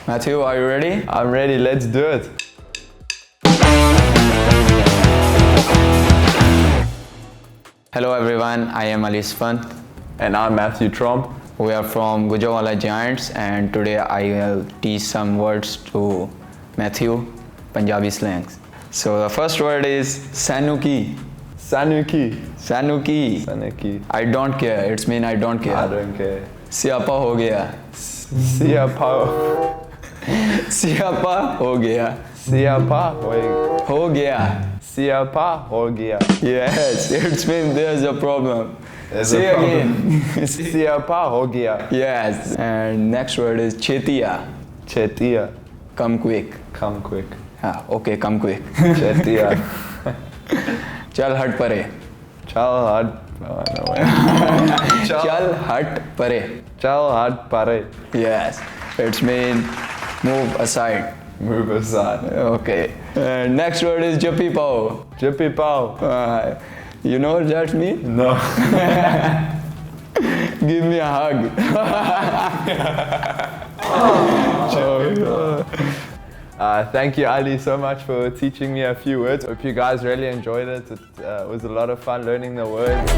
Matthew, are you ready? I'm ready, let's do it. Hello everyone, I am Ali Asfand. And I'm Matthew Tromp. We are from Gujranwala Giants and today I will teach some words to Matthew, Punjabi slangs. So the first word is Sanuki. Sanuki. Sanuki. Sanuki. I don't care, it's mean I don't care. I don't care. Siapa ho gaya. Jhappy Pao. Siapa ho gaya. Jhappy Ho gaya. Pao. Yes, it's mean there's a problem. There's Say a problem. again. Jhappy Pao. Yes. And next word is Chetiya. Chetiya. Come quick. Come quick. Okay, come quick. Chetiya. Chal hat pare. Chal hard. Oh, no way. Chal hat pare. Chal hard pare. Yes, it's mean move aside. Move aside. Okay. And next word is Jhappy Pao. Jhappy Pao. You know what that means? No. Give me a hug. Thank you, Ali, so much for teaching me a few words. Hope you guys really enjoyed it. It was a lot of fun learning the words.